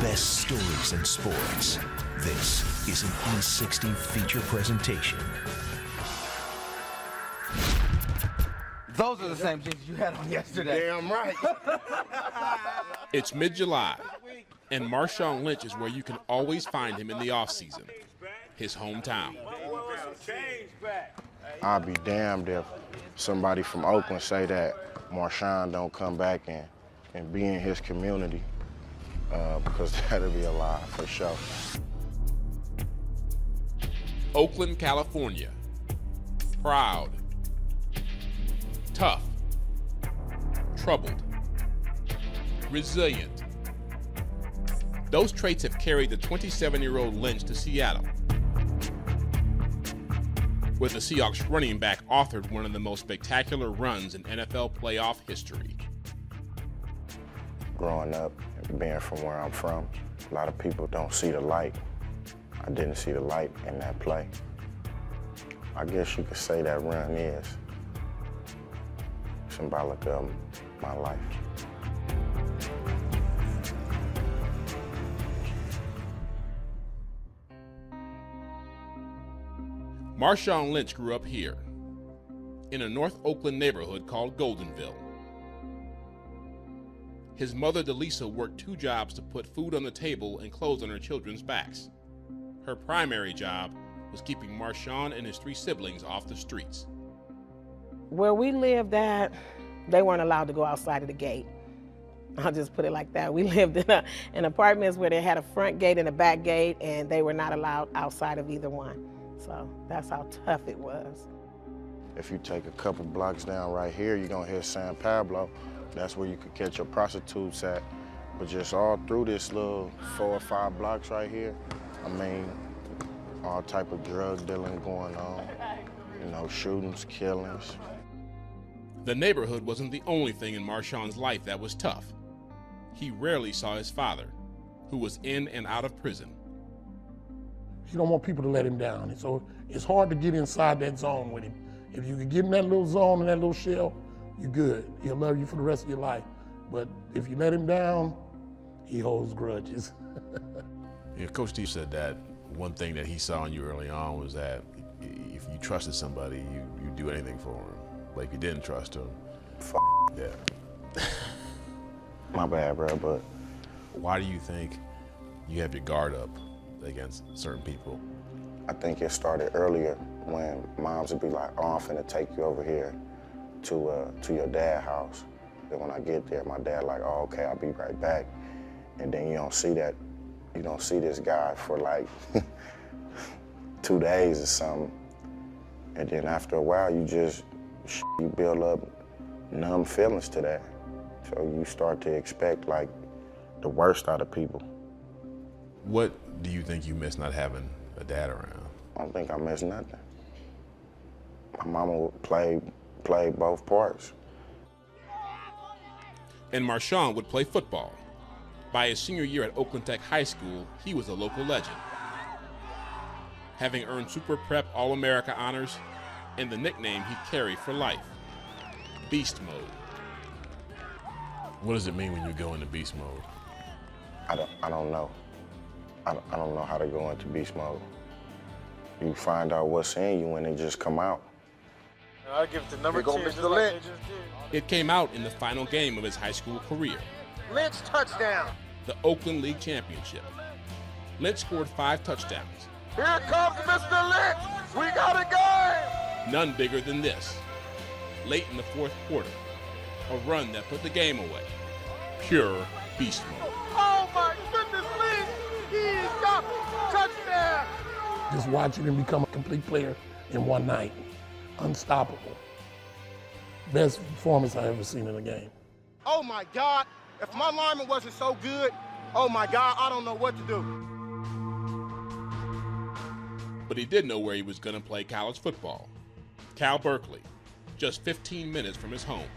best stories in sports. This is an E60 feature presentation. Those are the same jeans you had on yesterday. Damn right. It's mid-July, and Marshawn Lynch is where you can always find him in the offseason, his hometown. I'd be damned if somebody from Oakland say that Marshawn don't come back and be in his community, because that'd be a lie for sure. Oakland, California. Proud. Tough. Troubled. Resilient. Those traits have carried the 27-year-old Lynch to Seattle, where the Seahawks running back authored one of the most spectacular runs in NFL playoff history. Growing up and being from where I'm from, a lot of people don't see the light. I didn't see the light in that play. I guess you could say that run is symbolic of my life. Marshawn Lynch grew up here, in a North Oakland neighborhood called Goldenville. His mother, Delisa, worked 2 jobs to put food on the table and clothes on her children's backs. Her primary job was keeping Marshawn and his 3 siblings off the streets. Where we lived at, they weren't allowed to go outside of the gate. I'll just put it like that. We lived in apartments where they had a front gate and a back gate, and they were not allowed outside of either one. So that's how tough it was. If you take a couple blocks down right here, you're gonna hit San Pablo. That's where you could catch your prostitutes at. But just all through this little 4 or 5 blocks right here, I mean, all type of drug dealing going on, you know, shootings, killings. The neighborhood wasn't the only thing in Marshawn's life that was tough. He rarely saw his father, who was in and out of prison. He don't want people to let him down. So it's hard to get inside that zone with him. If you can get in that little zone, in that little shell, you're good. He'll love you for the rest of your life. But if you let him down, he holds grudges. Yeah, Coach Steve said that one thing that he saw in you early on was that if you trusted somebody, you do anything for them. But if you didn't trust them, yeah. My bad, bro, but why do you think you have your guard up against certain people? I think it started earlier when moms would be like, oh, I'm finna take you over here to your dad's house. And when I get there, my dad like, oh, okay, I'll be right back. And then you don't see this guy for like 2 days or something. And then after a while, you build up numb feelings to that. So you start to expect like the worst out of people. What do you think you miss not having a dad around? I don't think I miss nothing. My mama would play both parts. And Marshawn would play football. By his senior year at Oakland Tech High School, he was a local legend, having earned Super Prep All-America honors and the nickname he carried for life, Beast Mode. What does it mean when you go into beast mode? I don't know. I don't know how to go into beast mode. You find out what's in you when it just come out. I'll give it to number 2, Mr. Lynch. It came out in the final game of his high school career. Lynch touchdown. The Oakland League Championship. Lynch scored 5 touchdowns. Here comes Mr. Lynch. We got a game. None bigger than this. Late in the 4th quarter, a run that put the game away. Pure beast mode. Oh my goodness, Lynch. He's got touchdown. Just watching him become a complete player in one night. Unstoppable. Best performance I've ever seen in a game. Oh my God. If my lineman wasn't so good, oh my God, I don't know what to do. But he did know where he was going to play college football. Cal Berkeley, just 15 minutes from his home.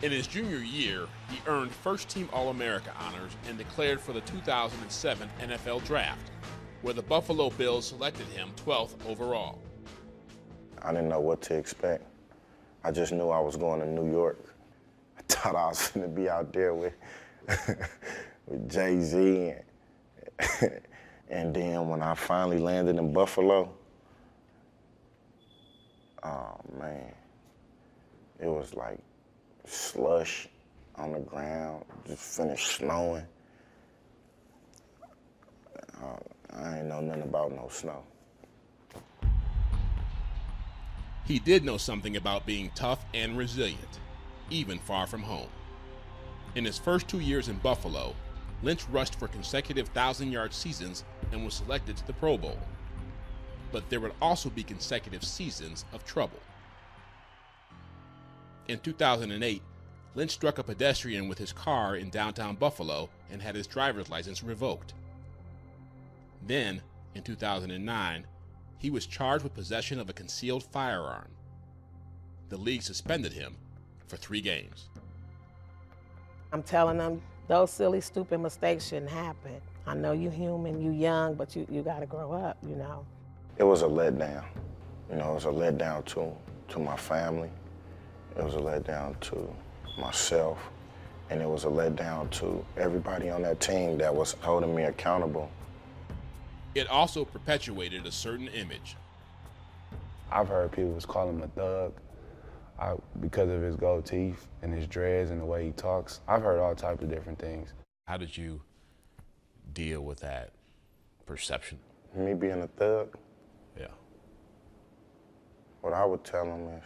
In his junior year, he earned first-team All-America honors and declared for the 2007 NFL Draft, where the Buffalo Bills selected him 12th overall. I didn't know what to expect. I just knew I was going to New York. I thought I was going to be out there with with Jay-Z. And then when I finally landed in Buffalo, oh man, it was like slush on the ground, just finished snowing. I ain't know nothing about no snow. He did know something about being tough and resilient, even far from home. In his first 2 years in Buffalo, Lynch rushed for consecutive 1,000-yard seasons and was selected to the Pro Bowl. But there would also be consecutive seasons of trouble. In 2008, Lynch struck a pedestrian with his car in downtown Buffalo and had his driver's license revoked. Then, in 2009, he was charged with possession of a concealed firearm. The league suspended him for 3 games. I'm telling them those silly, stupid mistakes shouldn't happen. I know you're human, you're young, but you got to grow up, you know. It was a letdown. You know, it was a letdown to my family. It was a letdown to myself. And it was a letdown to everybody on that team that was holding me accountable. It also perpetuated a certain image. I've heard people was calling him a thug because of his gold teeth and his dreads and the way he talks. I've heard all types of different things. How did you deal with that perception? Me being a thug? Yeah. What I would tell him is,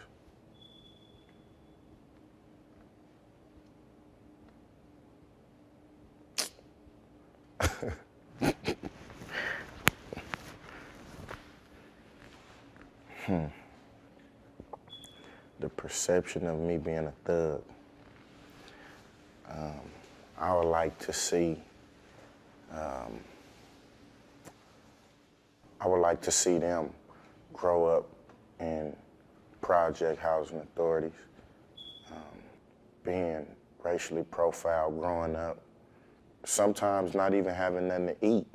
the perception of me being a thug. I would like to see, them grow up in project housing authorities, being racially profiled growing up, sometimes not even having nothing to eat.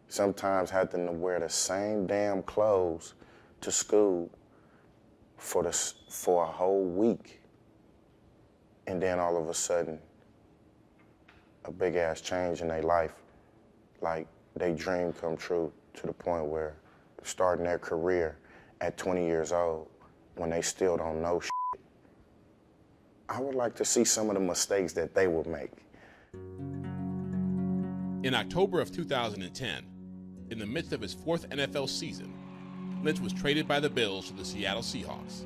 Sometimes having to wear the same damn clothes to school for a whole week. And then all of a sudden, a big ass change in their life, like they dream come true to the point where starting their career at 20 years old when they still don't know shit. I would like to see some of the mistakes that they would make. In October of 2010, in the midst of his 4th NFL season, Lynch was traded by the Bills to the Seattle Seahawks.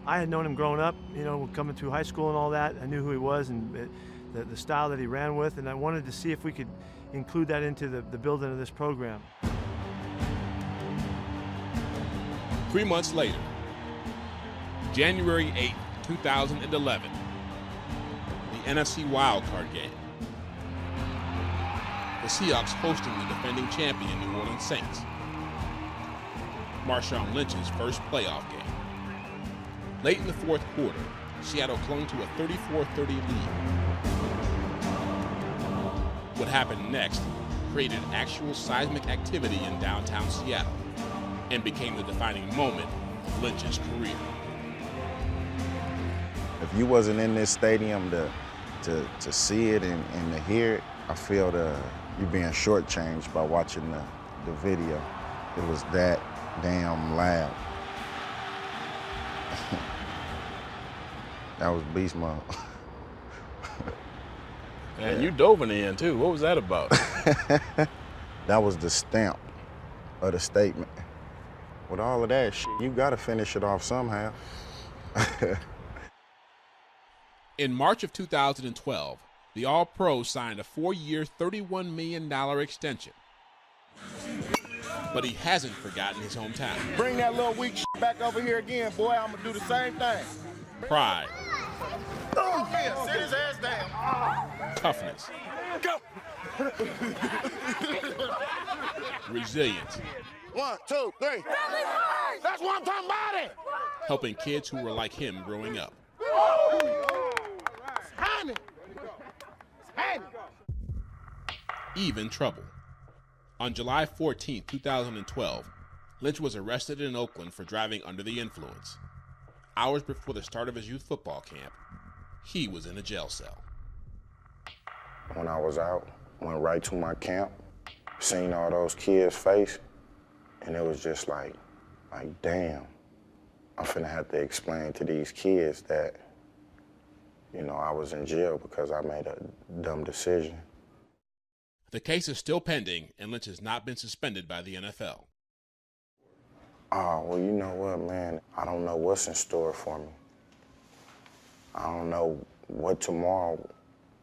I had known him growing up, you know, coming through high school and all that. I knew who he was and the style that he ran with, and I wanted to see if we could include that into the building of this program. 3 months later, January 8, 2011, the NFC wildcard game. The Seahawks hosting the defending champion New Orleans Saints. Marshawn Lynch's first playoff game. Late in the 4th quarter, Seattle clung to a 34-30 lead. What happened next created actual seismic activity in downtown Seattle and became the defining moment of Lynch's career. If you wasn't in this stadium to see it and to hear it, I feel you're being shortchanged by watching the video. It was that damn loud. That was beast mode. And you dove in the end too. What was that about? That was the stamp of the statement. With all of that shit, you gotta finish it off somehow. In March of 2012, the All-Pro signed a 4-year, $31 million extension. But he hasn't forgotten his hometown. Bring that little weak shit back over here again, boy. I'm gonna do the same thing. Pride. Oh, man, sit his ass down. Toughness. Go. Resilience. 1, 2, 3. That's what I'm talking about it. Helping kids who were like him growing up. Even trouble. On July 14, 2012, Lynch was arrested in Oakland for driving under the influence. Hours before the start of his youth football camp, he was in a jail cell. when I was out, went right to my camp, seen all those kids' face, and it was just like damn, I'm finna have to explain to these kids that, you know, I was in jail because I made a dumb decision. The case is still pending, and Lynch has not been suspended by the NFL. Oh, well, you know what, man? I don't know what's in store for me. I don't know what tomorrow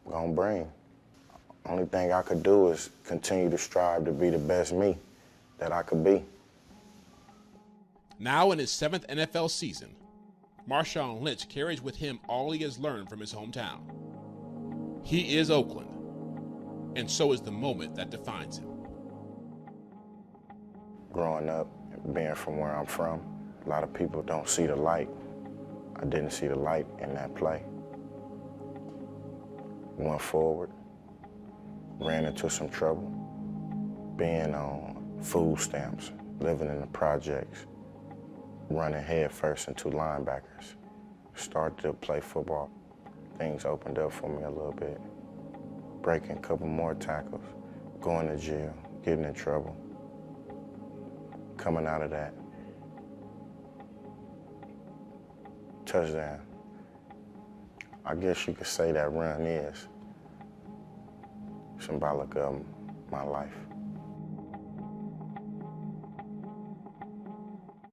gonna bring. Only thing I could do is continue to strive to be the best me that I could be. Now in his 7th NFL season, Marshawn Lynch carries with him all he has learned from his hometown. He is Oakland, and so is the moment that defines him. Growing up, being from where I'm from, a lot of people don't see the light. I didn't see the light in that play. Went forward, ran into some trouble, being on food stamps, living in the projects, running head first into linebackers. Started to play football. Things opened up for me a little bit. Breaking a couple more tackles, going to jail, getting in trouble. Coming out of that, touchdown. I guess you could say that run is symbolic of my life.